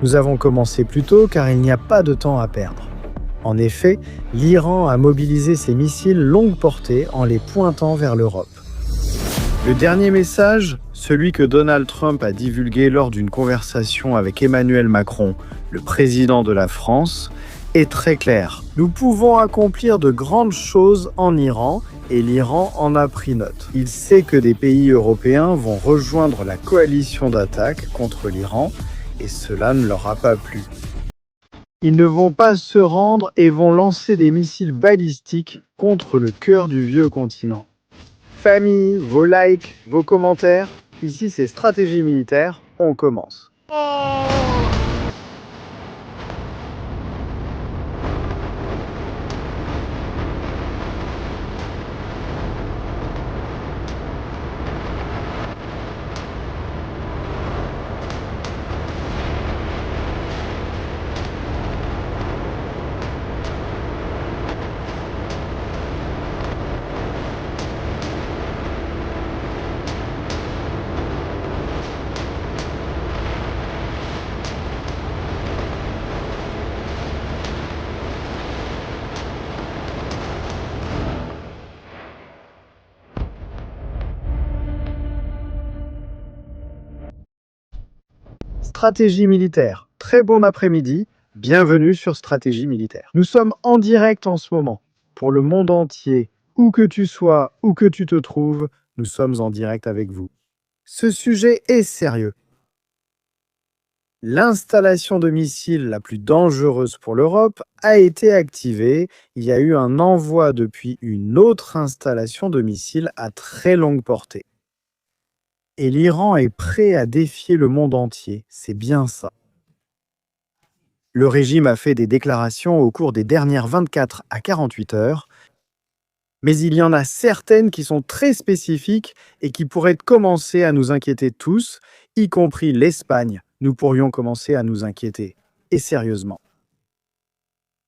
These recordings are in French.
Nous avons commencé plus tôt car il n'y a pas de temps à perdre. En effet, l'Iran a mobilisé ses missiles longue portée en les pointant vers l'Europe. Le dernier message, celui que Donald Trump a divulgué lors d'une conversation avec Emmanuel Macron, le président de la France, est très clair. Nous pouvons accomplir de grandes choses en Iran et l'Iran en a pris note. Il sait que des pays européens vont rejoindre la coalition d'attaque contre l'Iran et cela ne leur a pas plu. Ils ne vont pas se rendre et vont lancer des missiles balistiques contre le cœur du vieux continent. Famille, vos likes, vos commentaires, ici c'est Stratégie Militaire, on commence. Stratégie Militaire, très bon après-midi, bienvenue sur Stratégie Militaire. Nous sommes en direct en ce moment, pour le monde entier, où que tu sois, où que tu te trouves, nous sommes en direct avec vous. Ce sujet est sérieux. L'installation de missiles la plus dangereuse pour l'Europe a été activée. Il y a eu un envoi depuis une autre installation de missiles à très longue portée. Et l'Iran est prêt à défier le monde entier, c'est bien ça. Le régime a fait des déclarations au cours des dernières 24 à 48 heures, mais il y en a certaines qui sont très spécifiques et qui pourraient commencer à nous inquiéter tous, y compris l'Espagne. Nous pourrions commencer à nous inquiéter, et sérieusement.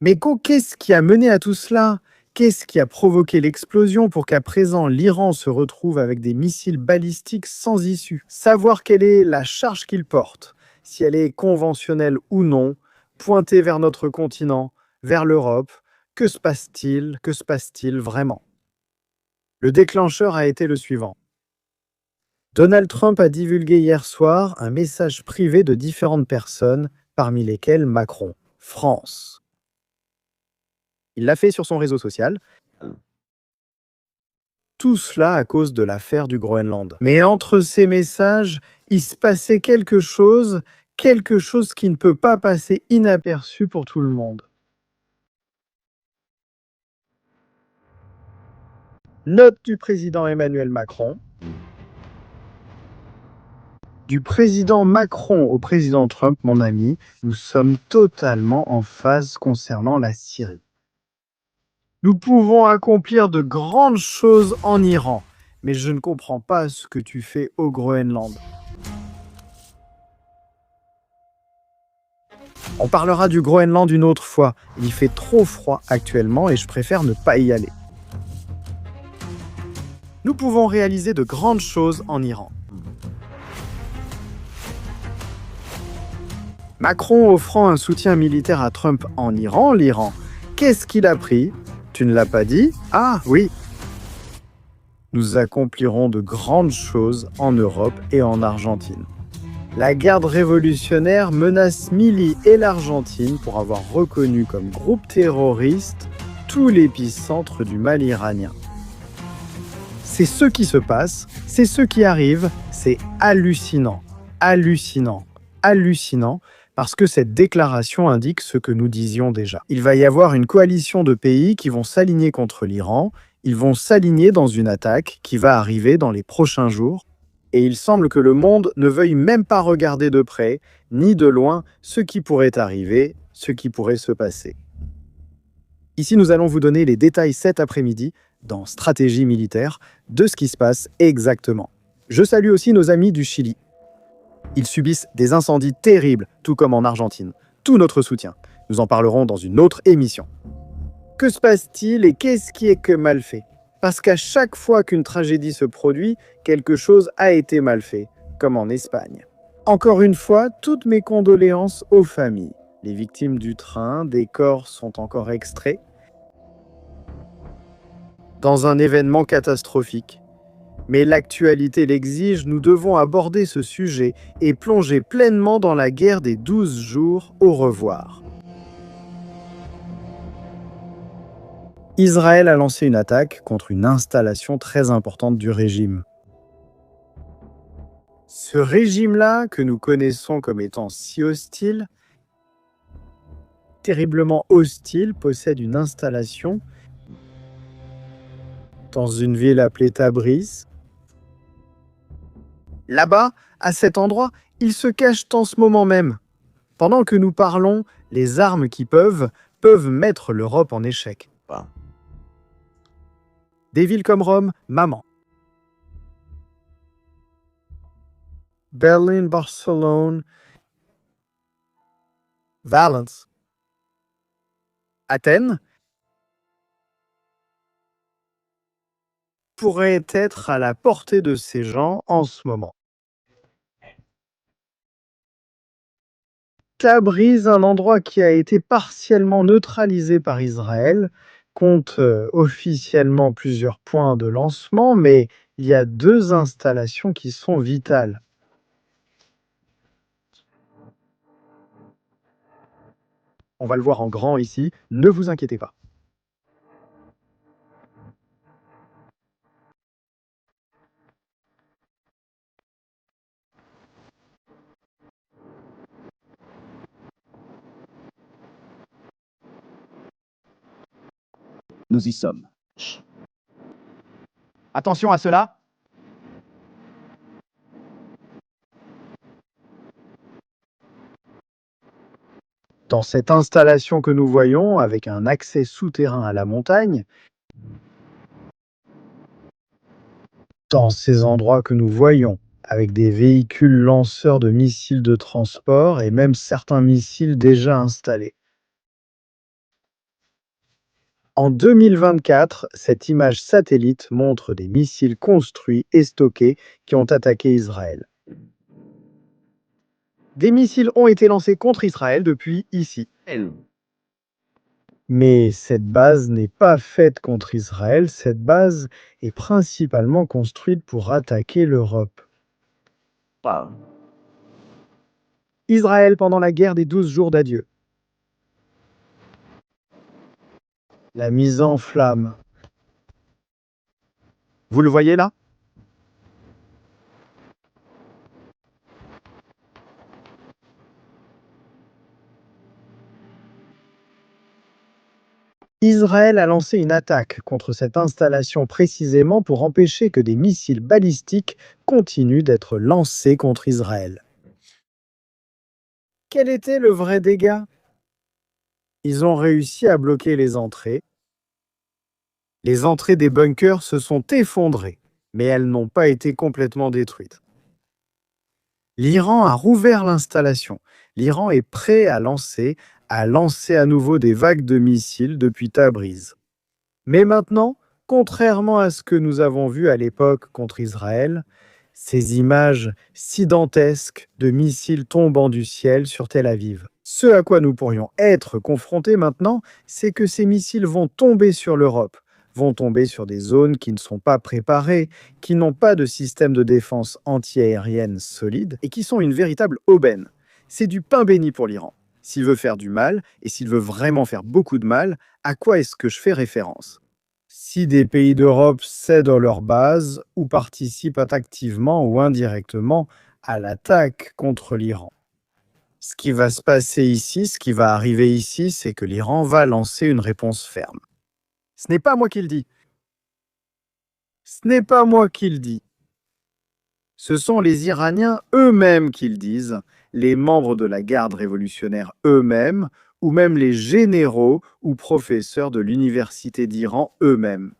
Mais qu'est-ce qui a mené à tout cela ? Qu'est-ce qui a provoqué l'explosion pour qu'à présent l'Iran se retrouve avec des missiles balistiques sans issue ? Savoir quelle est la charge qu'ils portent, si elle est conventionnelle ou non, pointée vers notre continent, vers l'Europe, que se passe-t-il ? Que se passe-t-il vraiment ? Le déclencheur a été le suivant. Donald Trump a divulgué hier soir un message privé de différentes personnes, parmi lesquelles Macron, France. Il l'a fait sur son réseau social. Tout cela à cause de l'affaire du Groenland. Mais entre ces messages, il se passait quelque chose qui ne peut pas passer inaperçu pour tout le monde. Note du président Emmanuel Macron. Du président Macron au président Trump, mon ami, nous sommes totalement en phase concernant la Syrie. Nous pouvons accomplir de grandes choses en Iran, mais je ne comprends pas ce que tu fais au Groenland. On parlera du Groenland une autre fois. Il fait trop froid actuellement et je préfère ne pas y aller. Nous pouvons réaliser de grandes choses en Iran. Macron offrant un soutien militaire à Trump en Iran, l'Iran, qu'est-ce qu'il a pris ? Tu ne l'as pas dit ? Ah oui. Nous accomplirons de grandes choses en Europe et en Argentine. La garde révolutionnaire menace Mili et l'Argentine pour avoir reconnu comme groupe terroriste tout l'épicentre du mal iranien. C'est ce qui se passe, c'est ce qui arrive, c'est hallucinant, hallucinant, hallucinant, parce que cette déclaration indique ce que nous disions déjà. Il va y avoir une coalition de pays qui vont s'aligner contre l'Iran, ils vont s'aligner dans une attaque qui va arriver dans les prochains jours, et il semble que le monde ne veuille même pas regarder de près, ni de loin, ce qui pourrait arriver, ce qui pourrait se passer. Ici, nous allons vous donner les détails cet après-midi, dans Stratégie Militaire, de ce qui se passe exactement. Je salue aussi nos amis du Chili. Ils subissent des incendies terribles, tout comme en Argentine. Tout notre soutien. Nous en parlerons dans une autre émission. Que se passe-t-il et qu'est-ce qui est que mal fait ? Parce qu'à chaque fois qu'une tragédie se produit, quelque chose a été mal fait, comme en Espagne. Encore une fois, toutes mes condoléances aux familles. Les victimes du train, des corps sont encore extraits dans un événement catastrophique. Mais l'actualité l'exige, nous devons aborder ce sujet et plonger pleinement dans la guerre des 12 jours. Au revoir. Israël a lancé une attaque contre une installation très importante du régime. Ce régime-là, que nous connaissons comme étant si hostile, terriblement hostile, possède une installation dans une ville appelée Tabriz. Là-bas, à cet endroit, ils se cachent en ce moment même. Pendant que nous parlons, les armes qui peuvent mettre l'Europe en échec. Des villes comme Rome, Maman. Berlin, Barcelone, Valence, Athènes pourraient être à la portée de ces gens en ce moment. Tabriz, un endroit qui a été partiellement neutralisé par Israël, compte officiellement plusieurs points de lancement, mais il y a 2 installations qui sont vitales. On va le voir en grand ici, ne vous inquiétez pas. Nous y sommes. Attention à cela. Dans cette installation que nous voyons, avec un accès souterrain à la montagne, dans ces endroits que nous voyons, avec des véhicules lanceurs de missiles de transport et même certains missiles déjà installés. En 2024, cette image satellite montre des missiles construits et stockés qui ont attaqué Israël. Des missiles ont été lancés contre Israël depuis ici. Mais cette base n'est pas faite contre Israël, cette base est principalement construite pour attaquer l'Europe. Israël pendant la guerre des 12 jours d'adieu. La mise en flamme. Vous le voyez là? Israël a lancé une attaque contre cette installation précisément pour empêcher que des missiles balistiques continuent d'être lancés contre Israël. Quel était le vrai dégât? Ils ont réussi à bloquer les entrées. Les entrées des bunkers se sont effondrées, mais elles n'ont pas été complètement détruites. L'Iran a rouvert l'installation. L'Iran est prêt à lancer à nouveau des vagues de missiles depuis Tabriz. Mais maintenant, contrairement à ce que nous avons vu à l'époque contre Israël, ces images si dantesques de missiles tombant du ciel sur Tel Aviv. Ce à quoi nous pourrions être confrontés maintenant, c'est que ces missiles vont tomber sur l'Europe, vont tomber sur des zones qui ne sont pas préparées, qui n'ont pas de système de défense antiaérienne solide et qui sont une véritable aubaine. C'est du pain béni pour l'Iran. S'il veut faire du mal, et s'il veut vraiment faire beaucoup de mal, à quoi est-ce que je fais référence? Si des pays d'Europe cèdent leur base ou participent activement ou indirectement à l'attaque contre l'Iran. Ce qui va se passer ici, ce qui va arriver ici, c'est que l'Iran va lancer une réponse ferme. Ce n'est pas moi qui le dis. Ce n'est pas moi qui le dis. Ce sont les Iraniens eux-mêmes qui le disent, les membres de la garde révolutionnaire eux-mêmes, ou même les généraux ou professeurs de l'université d'Iran eux-mêmes.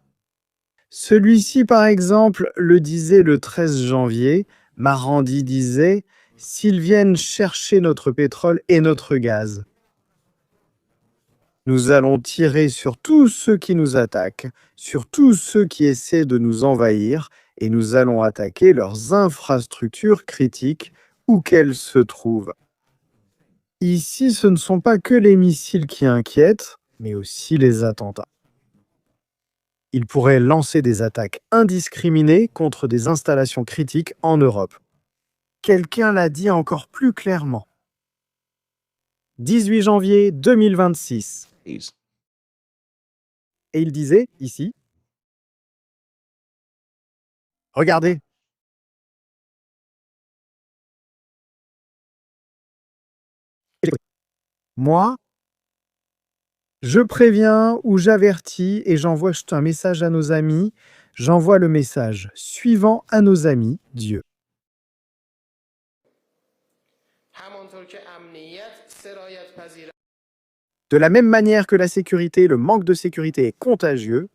Celui-ci, par exemple, le disait le 13 janvier, Marandi disait « S'ils viennent chercher notre pétrole et notre gaz, nous allons tirer sur tous ceux qui nous attaquent, sur tous ceux qui essaient de nous envahir, et nous allons attaquer leurs infrastructures critiques où qu'elle se trouve. Ici, ce ne sont pas que les missiles qui inquiètent, mais aussi les attentats. Ils pourraient lancer des attaques indiscriminées contre des installations critiques en Europe. Quelqu'un l'a dit encore plus clairement. 18 janvier 2026. Et il disait, ici, « Regardez, moi, je préviens ou j'avertis et j'envoie un message à nos amis. J'envoie le message suivant à nos amis, Dieu. » De la même manière que la sécurité, le manque de sécurité est contagieux,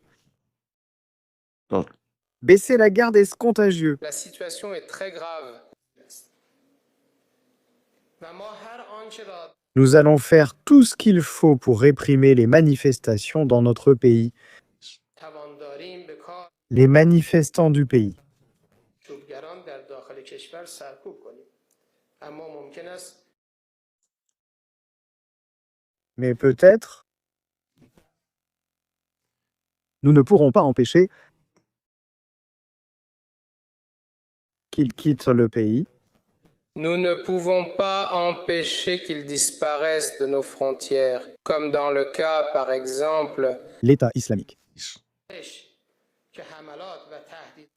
baisser la garde est contagieux. La situation est très grave. Nous allons faire tout ce qu'il faut pour réprimer les manifestations dans notre pays, les manifestants du pays. Mais peut-être, nous ne pourrons pas empêcher qu'ils quittent le pays. Nous ne pouvons pas empêcher qu'ils disparaissent de nos frontières, comme dans le cas, par exemple, l'État islamique.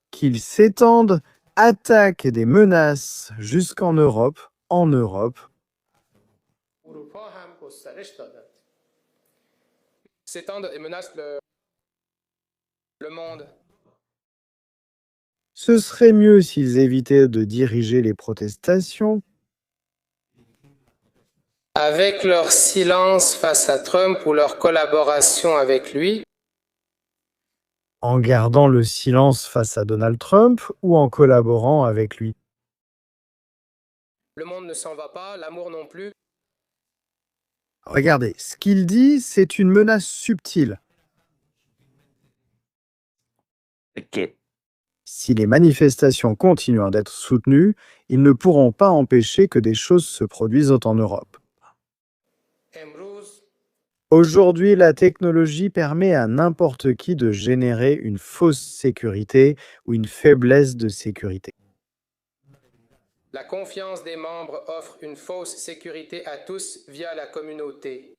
Qu'ils s'étendent, attaquent des menaces jusqu'en Europe, s'étendent et menacent le monde. Ce serait mieux s'ils évitaient de diriger les protestations. Avec leur silence face à Trump ou leur collaboration avec lui, en gardant le silence face à Donald Trump ou en collaborant avec lui. Le monde ne s'en va pas, l'amour non plus. Regardez, ce qu'il dit, c'est une menace subtile. Okay. Si les manifestations continuent d'être soutenues, ils ne pourront pas empêcher que des choses se produisent en Europe. Aujourd'hui, la technologie permet à n'importe qui de générer une fausse sécurité ou une faiblesse de sécurité. La confiance des membres offre une fausse sécurité à tous via la communauté.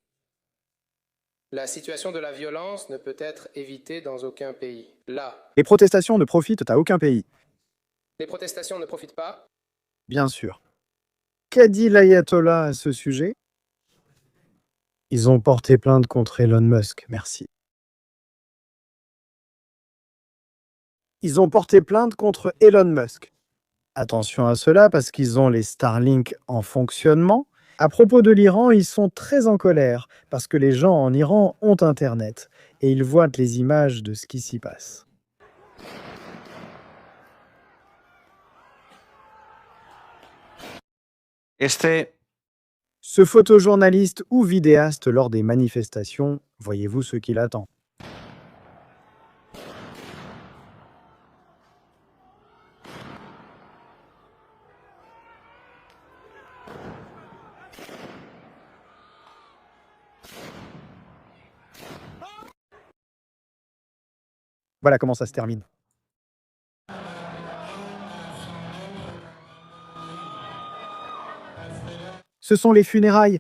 La situation de la violence ne peut être évitée dans aucun pays. Là. Les protestations ne profitent à aucun pays. Les protestations ne profitent pas. Bien sûr. Qu'a dit l'ayatollah à ce sujet ? Ils ont porté plainte contre Elon Musk, merci. Ils ont porté plainte contre Elon Musk. Attention à cela parce qu'ils ont les Starlink en fonctionnement. À propos de l'Iran, ils sont très en colère parce que les gens en Iran ont Internet et ils voient les images de ce qui s'y passe. Ce photojournaliste ou vidéaste lors des manifestations, voyez-vous ce qu'il attend? Voilà comment ça se termine. Ce sont les funérailles.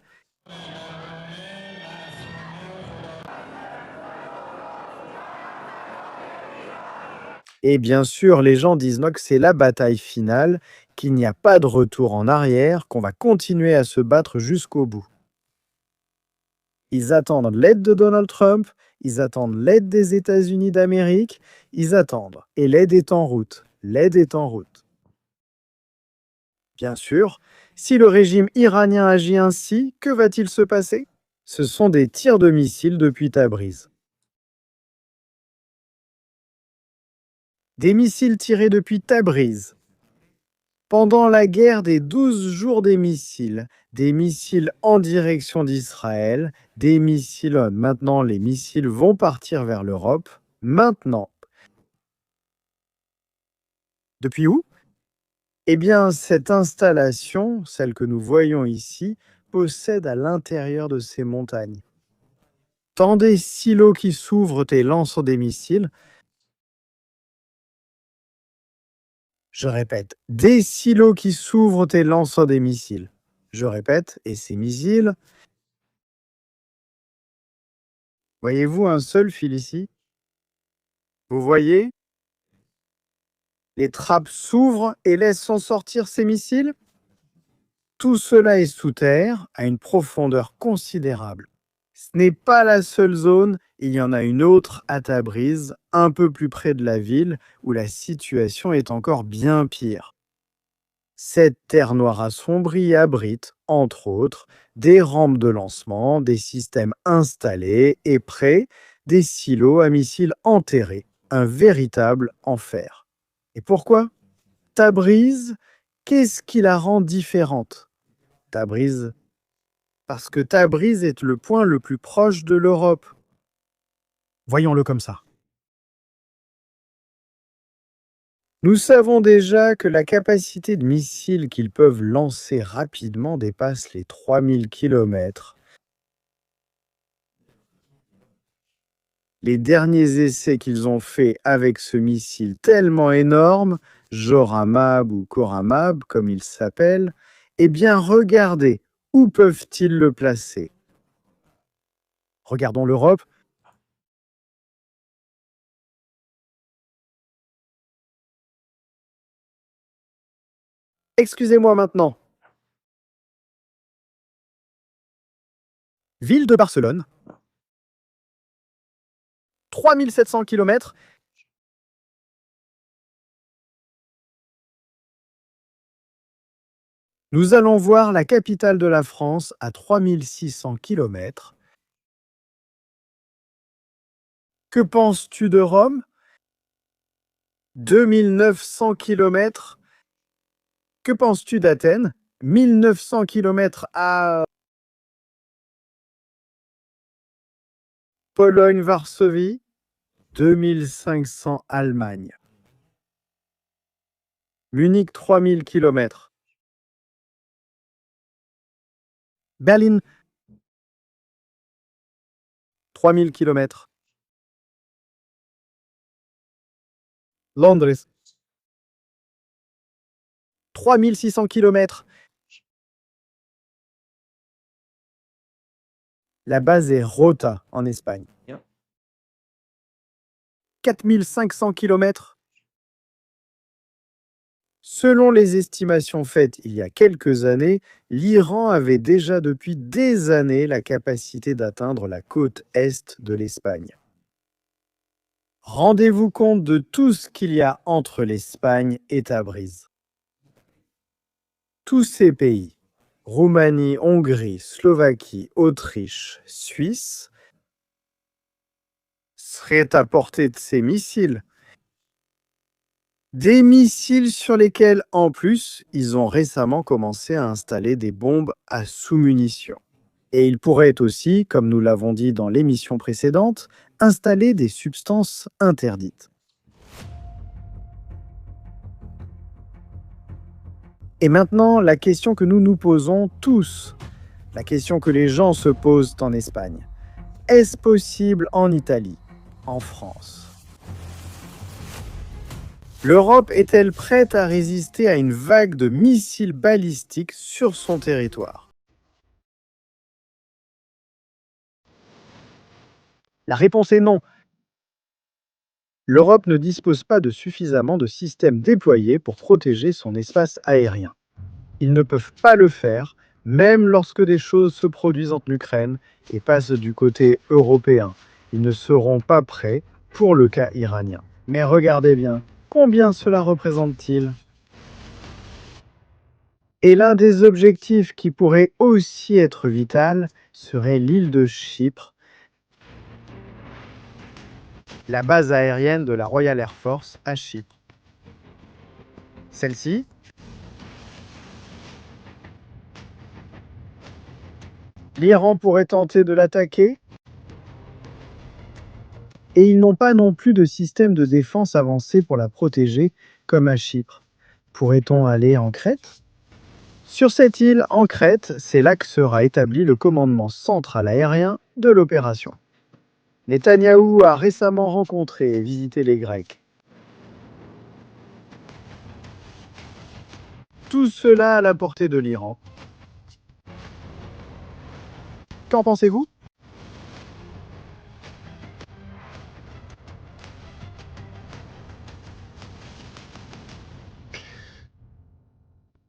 Et bien sûr, les gens disent que c'est la bataille finale, qu'il n'y a pas de retour en arrière, qu'on va continuer à se battre jusqu'au bout. Ils attendent l'aide de Donald Trump, ils attendent l'aide des États-Unis d'Amérique, ils attendent. Et l'aide est en route. L'aide est en route. Bien sûr, si le régime iranien agit ainsi, que va-t-il se passer? Ce sont des tirs de missiles depuis Tabriz. Des missiles tirés depuis Tabriz. Pendant la guerre des 12 jours des missiles en direction d'Israël, des missiles, maintenant les missiles vont partir vers l'Europe, maintenant. Depuis où? Eh bien, cette installation, celle que nous voyons ici, possède à l'intérieur de ces montagnes tant des silos qui s'ouvrent et lancent des missiles. Je répète, des silos qui s'ouvrent et lancent des missiles. Je répète, et ces missiles... Voyez-vous un seul fil ici? Vous voyez? Les trappes s'ouvrent et laissent en sortir ces missiles? Tout cela est sous terre, à une profondeur considérable. Ce n'est pas la seule zone, il y en a une autre à Tabriz, un peu plus près de la ville, où la situation est encore bien pire. Cette terre noire assombrie abrite, entre autres, des rampes de lancement, des systèmes installés et prêts, des silos à missiles enterrés, un véritable enfer. Et pourquoi? Tabriz, qu'est-ce qui la rend différente? Tabriz, parce que Tabriz est le point le plus proche de l'Europe. Voyons-le comme ça. Nous savons déjà que la capacité de missiles qu'ils peuvent lancer rapidement dépasse les 3000 km. Les derniers essais qu'ils ont faits avec ce missile tellement énorme, Joramab ou Koramab comme il s'appelle, eh bien regardez, où peuvent-ils le placer? Regardons l'Europe. Excusez-moi maintenant. Ville de Barcelone, 3700 km. Nous allons voir la capitale de la France à 3600 km. Que penses-tu de Rome? 2900 km. Que penses-tu d'Athènes? 1900 km à Pologne-Varsovie, 2500 Allemagne. Munich, 3000 km. Berlin, 3000 km. Londres, 3600 km. La base est Rota, en Espagne. 4500 km. Selon les estimations faites il y a quelques années, l'Iran avait déjà depuis des années la capacité d'atteindre la côte est de l'Espagne. Rendez-vous compte de tout ce qu'il y a entre l'Espagne et Tabriz. Tous ces pays, Roumanie, Hongrie, Slovaquie, Autriche, Suisse, seraient à portée de ces missiles. Des missiles sur lesquels, en plus, ils ont récemment commencé à installer des bombes à sous-munitions. Et ils pourraient aussi, comme nous l'avons dit dans l'émission précédente, installer des substances interdites. Et maintenant, la question que nous nous posons tous, la question que les gens se posent en Espagne. Est-ce possible en Italie, en France? L'Europe est-elle prête à résister à une vague de missiles balistiques sur son territoire? La réponse est non. L'Europe ne dispose pas de suffisamment de systèmes déployés pour protéger son espace aérien. Ils ne peuvent pas le faire, même lorsque des choses se produisent en Ukraine et passent du côté européen. Ils ne seront pas prêts pour le cas iranien. Mais regardez bien, combien cela représente-t-il? Et l'un des objectifs qui pourrait aussi être vital serait l'île de Chypre, la base aérienne de la Royal Air Force à Chypre. Celle-ci, l'Iran pourrait tenter de l'attaquer, et ils n'ont pas non plus de système de défense avancé pour la protéger, comme à Chypre. Pourrait-on aller en Crète? Sur cette île, en Crète, c'est là que sera établi le commandement central aérien de l'opération. Netanyahou a récemment rencontré et visité les Grecs. Tout cela à la portée de l'Iran. Qu'en pensez-vous?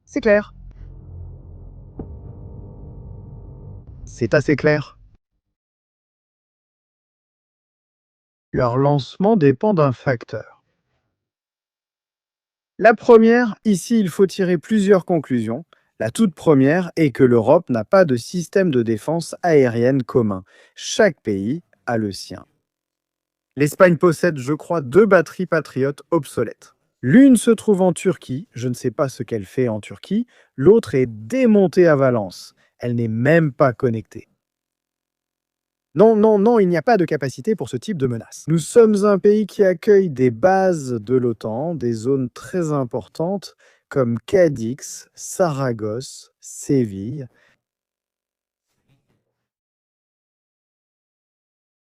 C'est clair. C'est assez clair. Leur lancement dépend d'un facteur. La première, ici il faut tirer plusieurs conclusions. La toute première est que l'Europe n'a pas de système de défense aérienne commun. Chaque pays a le sien. L'Espagne possède, je crois, 2 batteries patriotes obsolètes. L'une se trouve en Turquie, je ne sais pas ce qu'elle fait en Turquie, l'autre est démontée à Valence. Elle n'est même pas connectée. Non, non, non, il n'y a pas de capacité pour ce type de menace. Nous sommes un pays qui accueille des bases de l'OTAN, des zones très importantes comme Cadix, Saragosse, Séville.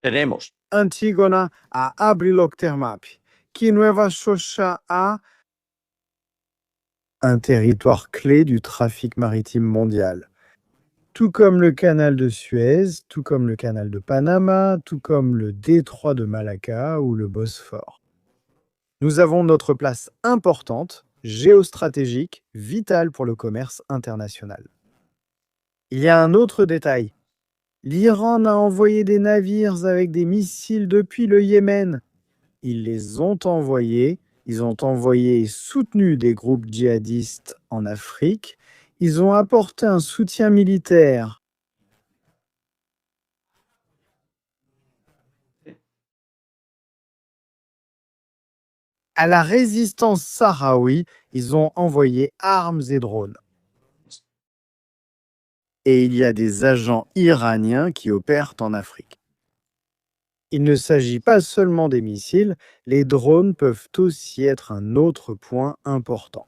Tenemos. Antigona a Abriloc-Termapi, qui Nueva Scotia a un territoire clé du trafic maritime mondial. Tout comme le canal de Suez, tout comme le canal de Panama, tout comme le détroit de Malacca ou le Bosphore. Nous avons notre place importante, géostratégique, vitale pour le commerce international. Il y a un autre détail. L'Iran a envoyé des navires avec des missiles depuis le Yémen. Ils les ont envoyés, ils ont envoyé et soutenu des groupes djihadistes en Afrique, ils ont apporté un soutien militaire à la résistance sahraoui, ils ont envoyé armes et drones. Et il y a des agents iraniens qui opèrent en Afrique. Il ne s'agit pas seulement des missiles, les drones peuvent aussi être un autre point important.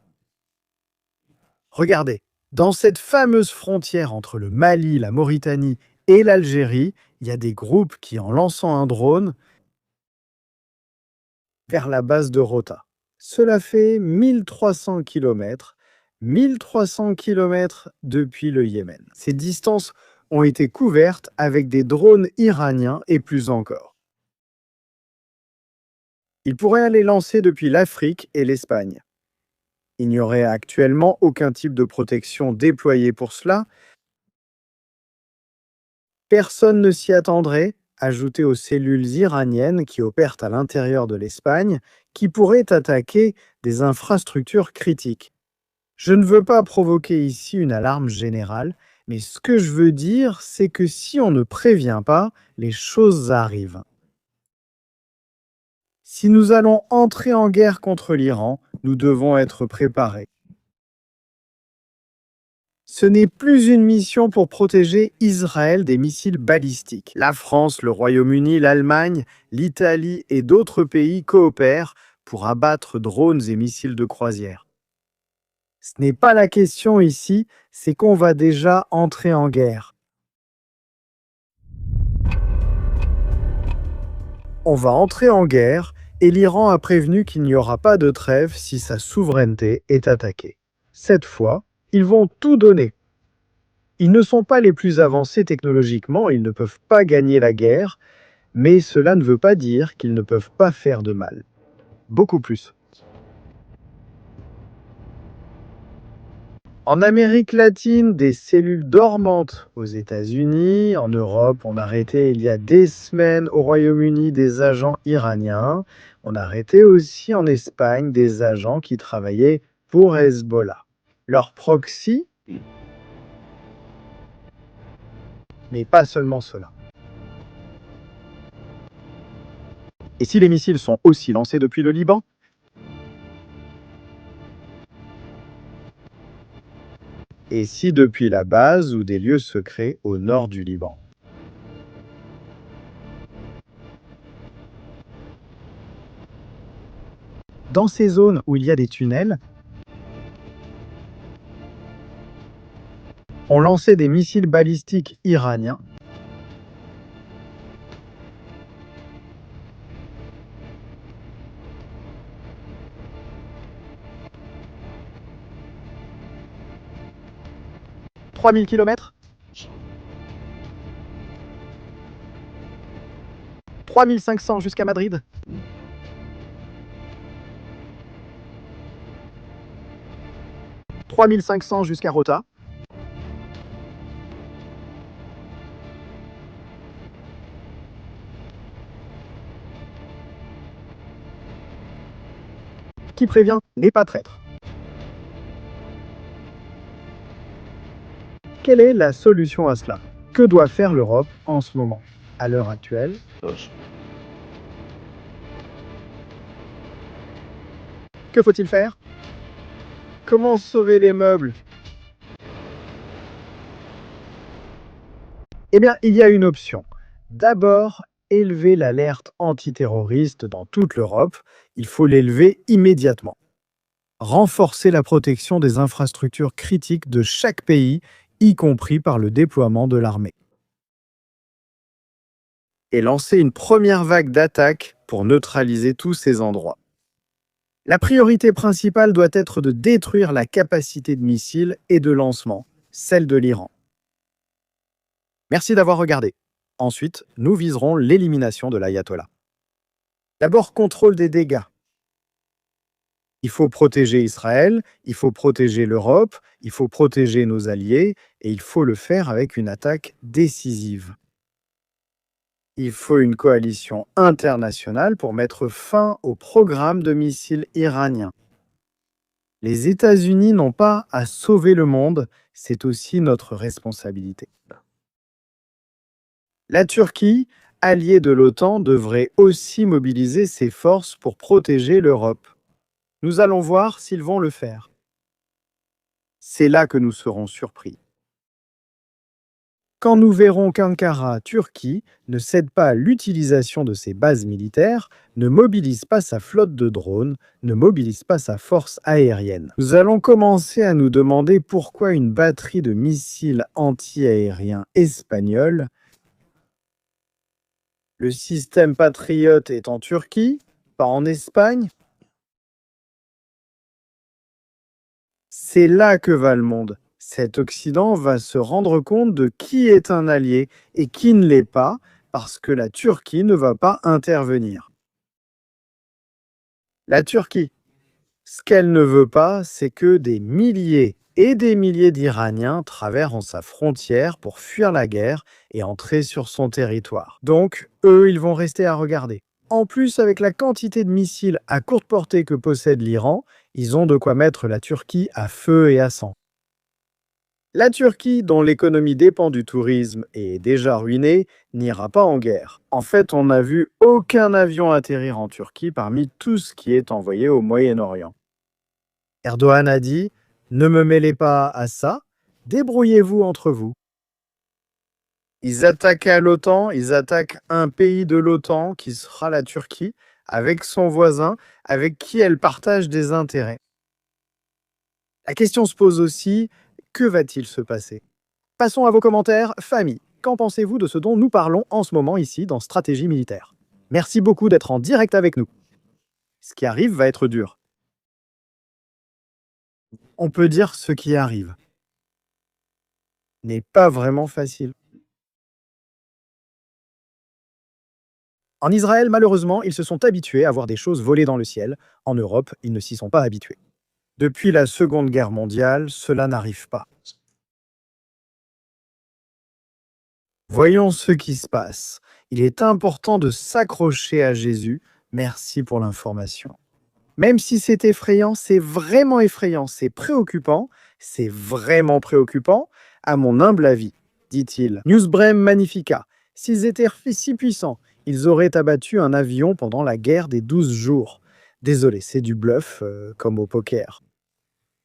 Regardez, dans cette fameuse frontière entre le Mali, la Mauritanie et l'Algérie, il y a des groupes qui, en lançant un drone vers la base de Rota. Cela fait 1300 km, 1300 km depuis le Yémen. Ces distances ont été couvertes avec des drones iraniens et plus encore. Ils pourraient les lancer depuis l'Afrique et l'Espagne. Il n'y aurait actuellement aucun type de protection déployé pour cela. Personne ne s'y attendrait, ajouté aux cellules iraniennes qui opèrent à l'intérieur de l'Espagne, qui pourraient attaquer des infrastructures critiques. Je ne veux pas provoquer ici une alarme générale, mais ce que je veux dire, c'est que si on ne prévient pas, les choses arrivent. Si nous allons entrer en guerre contre l'Iran, nous devons être préparés. Ce n'est plus une mission pour protéger Israël des missiles balistiques. La France, le Royaume-Uni, l'Allemagne, l'Italie et d'autres pays coopèrent pour abattre drones et missiles de croisière. Ce n'est pas la question ici, c'est qu'on va déjà entrer en guerre. On va entrer en guerre et l'Iran a prévenu qu'il n'y aura pas de trêve si sa souveraineté est attaquée. Cette fois, ils vont tout donner. Ils ne sont pas les plus avancés technologiquement, ils ne peuvent pas gagner la guerre, mais cela ne veut pas dire qu'ils ne peuvent pas faire de mal. Beaucoup plus. En Amérique latine, des cellules dormantes aux États-Unis, en Europe, on a arrêté il y a des semaines au Royaume-Uni des agents iraniens. On a arrêté aussi en Espagne des agents qui travaillaient pour Hezbollah. Leur proxy, mais pas seulement cela. Et si les missiles sont aussi lancés depuis le Liban? Et si depuis la base ou des lieux secrets au nord du Liban? Dans ces zones où il y a des tunnels, ont lancé des missiles balistiques iraniens. « 3000 km 3500 jusqu'à Madrid. 3500 jusqu'à Rota. Qui prévient n'est pas traître. Quelle est la solution à cela? Que doit faire l'Europe en ce moment? À l'heure actuelle, Dos. que faut-il faire? Comment sauver les meubles? Eh bien, il y a une option. D'abord, élever l'alerte antiterroriste dans toute l'Europe. Il faut l'élever immédiatement. Renforcer la protection des infrastructures critiques de chaque pays, y compris par le déploiement de l'armée. Et lancer une première vague d'attaques pour neutraliser tous ces endroits. La priorité principale doit être de détruire la capacité de missiles et de lancement, celle de l'Iran. Merci d'avoir regardé. Ensuite, nous viserons l'élimination de l'ayatollah. D'abord, contrôle des dégâts. Il faut protéger Israël, il faut protéger l'Europe, il faut protéger nos alliés, et il faut le faire avec une attaque décisive. Il faut une coalition internationale pour mettre fin au programme de missiles iranien. Les États-Unis n'ont pas à sauver le monde, c'est aussi notre responsabilité. La Turquie, alliée de l'OTAN, devrait aussi mobiliser ses forces pour protéger l'Europe. Nous allons voir s'ils vont le faire. C'est là que nous serons surpris. Quand nous verrons qu'Ankara, Turquie, ne cède pas à l'utilisation de ses bases militaires, ne mobilise pas sa flotte de drones, ne mobilise pas sa force aérienne, nous allons commencer à nous demander pourquoi une batterie de missiles anti-aériens espagnols, le système Patriot, est en Turquie, pas en Espagne. C'est là que va le monde. Cet Occident va se rendre compte de qui est un allié et qui ne l'est pas, parce que la Turquie ne va pas intervenir. La Turquie, ce qu'elle ne veut pas, c'est que des milliers et des milliers d'Iraniens traversent sa frontière pour fuir la guerre et entrer sur son territoire. Donc, eux, ils vont rester à regarder. En plus, avec la quantité de missiles à courte portée que possède l'Iran, ils ont de quoi mettre la Turquie à feu et à sang. La Turquie, dont l'économie dépend du tourisme et est déjà ruinée, n'ira pas en guerre. En fait, on n'a vu aucun avion atterrir en Turquie parmi tout ce qui est envoyé au Moyen-Orient. Erdogan a dit « Ne me mêlez pas à ça, débrouillez-vous entre vous ». Ils attaquent à l'OTAN, ils attaquent un pays de l'OTAN qui sera la Turquie, avec son voisin, avec qui elle partage des intérêts. La question se pose aussi, que va-t-il se passer? Passons à vos commentaires. Famille, qu'en pensez-vous de ce dont nous parlons en ce moment ici dans Stratégie militaire? Merci beaucoup d'être en direct avec nous. Ce qui arrive va être dur. On peut dire ce qui arrive n'est pas vraiment facile. En Israël, malheureusement, ils se sont habitués à voir des choses voler dans le ciel. En Europe, ils ne s'y sont pas habitués. Depuis la Seconde Guerre mondiale, cela n'arrive pas. Voyons ce qui se passe. Il est important de s'accrocher à Jésus. Merci pour l'information. Même si c'est effrayant, c'est vraiment effrayant, c'est préoccupant, c'est vraiment préoccupant, à mon humble avis, dit-il. Newsbrem Magnifica. S'ils étaient si puissants, ils auraient abattu un avion pendant la guerre des 12 jours. Désolé, c'est du bluff, comme au poker.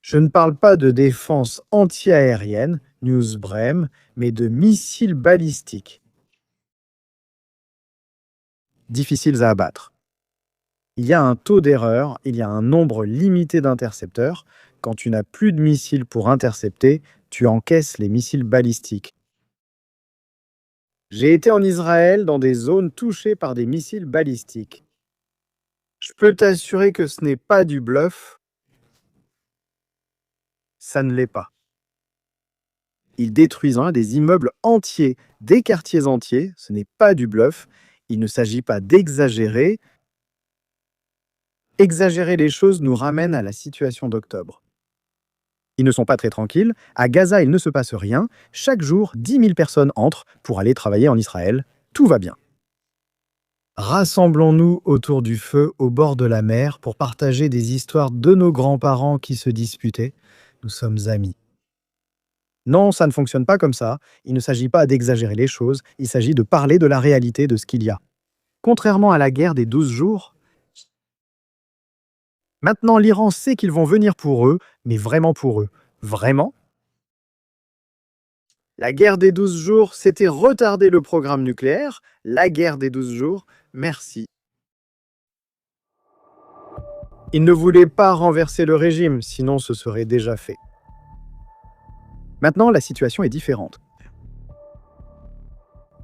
Je ne parle pas de défense anti-aérienne, Newsbrem, mais de missiles balistiques. Difficiles à abattre. Il y a un taux d'erreur, il y a un nombre limité d'intercepteurs. Quand tu n'as plus de missiles pour intercepter, tu encaisses les missiles balistiques. J'ai été en Israël dans des zones touchées par des missiles balistiques. Je peux t'assurer que ce n'est pas du bluff. Ça ne l'est pas. Ils détruisent des immeubles entiers, des quartiers entiers. Ce n'est pas du bluff. Il ne s'agit pas d'exagérer. Exagérer les choses nous ramène à la situation d'octobre. Ils ne sont pas très tranquilles. À Gaza, il ne se passe rien. Chaque jour, 10 000 personnes entrent pour aller travailler en Israël. Tout va bien. Rassemblons-nous autour du feu au bord de la mer pour partager des histoires de nos grands-parents qui se disputaient. Nous sommes amis. Non, ça ne fonctionne pas comme ça. Il ne s'agit pas d'exagérer les choses. Il s'agit de parler de la réalité de ce qu'il y a. Contrairement à la guerre des 12 jours, maintenant l'Iran sait qu'ils vont venir pour eux, mais vraiment pour eux. Vraiment? La guerre des 12 jours, c'était retarder le programme nucléaire. La guerre des 12 jours, merci. Ils ne voulaient pas renverser le régime, sinon ce serait déjà fait. Maintenant, la situation est différente.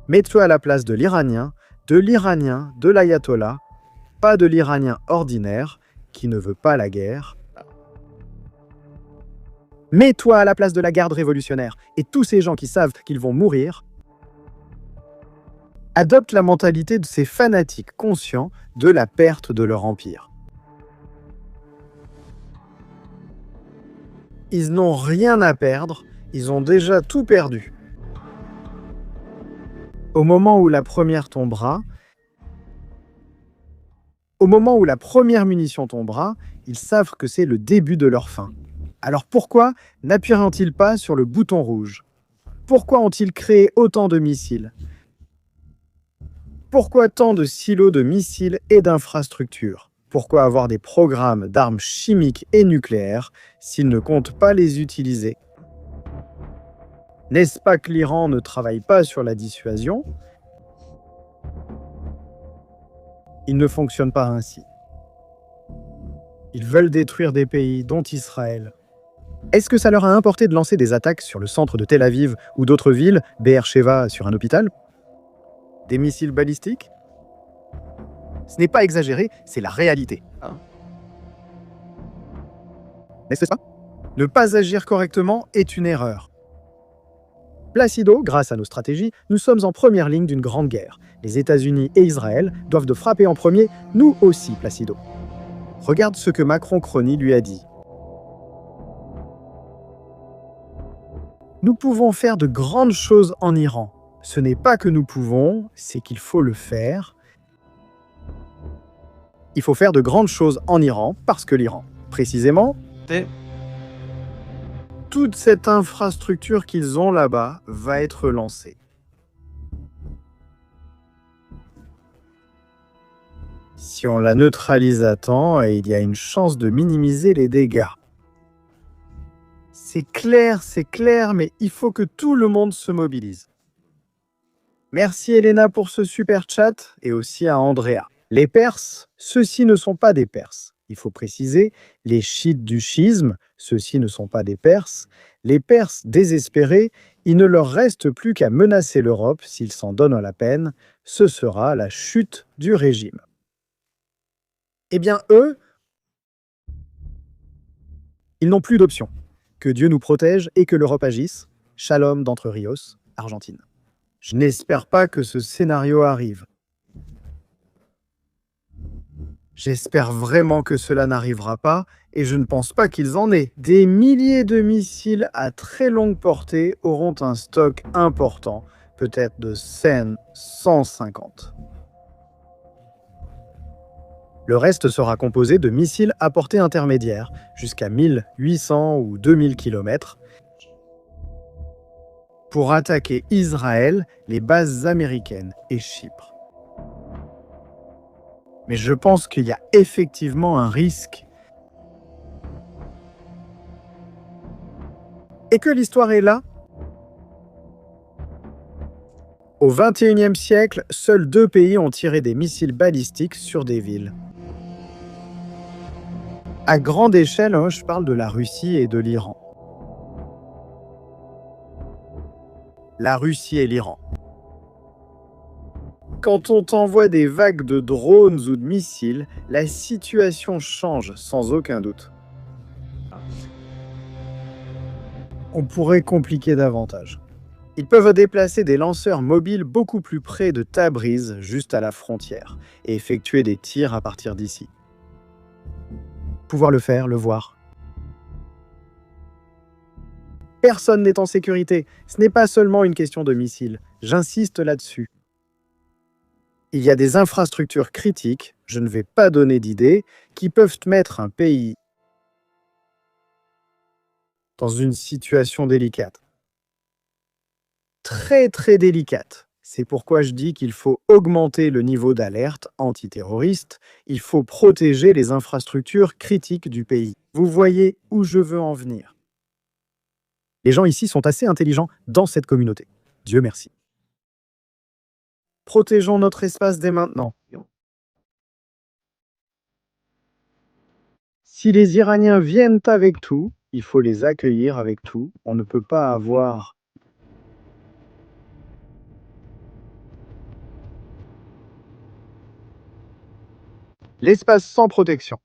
Mets-toi à la place de l'Iranien, de l'ayatollah, pas de l'Iranien ordinaire qui ne veut pas la guerre. Mets-toi à la place de la garde révolutionnaire et tous ces gens qui savent qu'ils vont mourir. Adopte la mentalité de ces fanatiques conscients de la perte de leur empire. Ils n'ont rien à perdre, ils ont déjà tout perdu. Au moment où la première munition tombera, ils savent que c'est le début de leur fin. Alors pourquoi n'appuieront-ils pas sur le bouton rouge? Pourquoi ont-ils créé autant de missiles? Pourquoi tant de silos de missiles et d'infrastructures? Pourquoi avoir des programmes d'armes chimiques et nucléaires s'ils ne comptent pas les utiliser? N'est-ce pas que l'Iran ne travaille pas sur la dissuasion? Il ne fonctionne pas ainsi. Ils veulent détruire des pays, dont Israël. Est-ce que ça leur a importé de lancer des attaques sur le centre de Tel Aviv ou d'autres villes, Be'er-Sheva sur un hôpital? Des missiles balistiques? Ce n'est pas exagéré, c'est la réalité. N'est-ce pas? Ne pas agir correctement est une erreur. Placido, grâce à nos stratégies, nous sommes en première ligne d'une grande guerre. Les États-Unis et Israël doivent de frapper en premier, nous aussi, Placido. Regarde ce que Macron-Crony lui a dit. Nous pouvons faire de grandes choses en Iran. Ce n'est pas que nous pouvons, c'est qu'il faut le faire. Il faut faire de grandes choses en Iran parce que l'Iran, précisément, toute cette infrastructure qu'ils ont là-bas va être lancée. Si on la neutralise à temps, il y a une chance de minimiser les dégâts. C'est clair, mais il faut que tout le monde se mobilise. Merci Elena pour ce super chat et aussi à Andrea. Les Perses, ceux-ci ne sont pas des Perses. Il faut préciser, les chiites du schisme, ceux-ci ne sont pas des Perses. Les Perses désespérés, il ne leur reste plus qu'à menacer l'Europe s'ils s'en donnent la peine. Ce sera la chute du régime. Eh bien, eux, ils n'ont plus d'option. Que Dieu nous protège et que l'Europe agisse. Shalom d'Entre Rios, Argentine. Je n'espère pas que ce scénario arrive. J'espère vraiment que cela n'arrivera pas et je ne pense pas qu'ils en aient. Des milliers de missiles à très longue portée auront un stock important, peut-être de 150. Le reste sera composé de missiles à portée intermédiaire, jusqu'à 1800 ou 2000 km, pour attaquer Israël, les bases américaines et Chypre. Mais je pense qu'il y a effectivement un risque. Et que l'histoire est là. Au XXIe siècle, seuls 2 pays ont tiré des missiles balistiques sur des villes. À grande échelle, hein, je parle de la Russie et de l'Iran. La Russie et l'Iran. Quand on t'envoie des vagues de drones ou de missiles, la situation change sans aucun doute. On pourrait compliquer davantage. Ils peuvent déplacer des lanceurs mobiles beaucoup plus près de Tabriz, juste à la frontière, et effectuer des tirs à partir d'ici. Pouvoir le faire, le voir. Personne n'est en sécurité. Ce n'est pas seulement une question de missiles. J'insiste là-dessus. Il y a des infrastructures critiques, je ne vais pas donner d'idées, qui peuvent mettre un pays dans une situation délicate. Très très délicate. C'est pourquoi je dis qu'il faut augmenter le niveau d'alerte antiterroriste, il faut protéger les infrastructures critiques du pays. Vous voyez où je veux en venir. Les gens ici sont assez intelligents dans cette communauté. Dieu merci. Protégeons notre espace dès maintenant. Si les Iraniens viennent avec tout, il faut les accueillir avec tout. On ne peut pas avoir l'espace sans protection.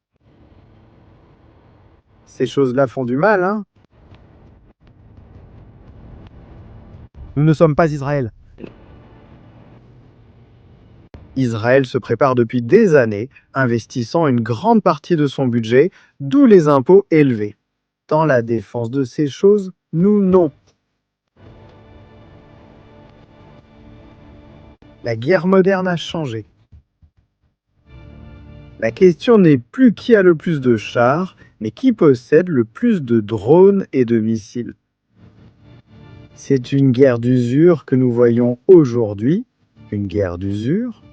Ces choses-là font du mal, hein? Nous ne sommes pas Israël. Israël se prépare depuis des années, investissant une grande partie de son budget, d'où les impôts élevés. Dans la défense de ces choses, nous non. La guerre moderne a changé. La question n'est plus qui a le plus de chars, mais qui possède le plus de drones et de missiles. C'est une guerre d'usure que nous voyons aujourd'hui, une guerre d'usure.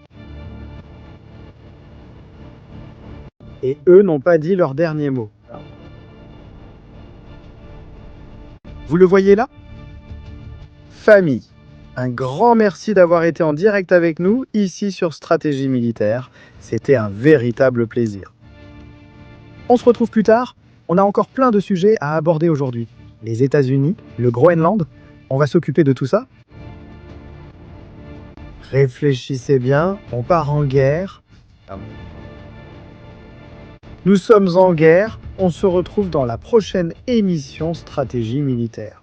Et eux n'ont pas dit leur dernier mot. Vous le voyez là? Famille. Un grand merci d'avoir été en direct avec nous, ici sur Stratégie Militaire. C'était un véritable plaisir. On se retrouve plus tard. On a encore plein de sujets à aborder aujourd'hui. Les États-Unis, le Groenland, on va s'occuper de tout ça. Réfléchissez bien, on part en guerre. Nous sommes en guerre, on se retrouve dans la prochaine émission Stratégie Militaire.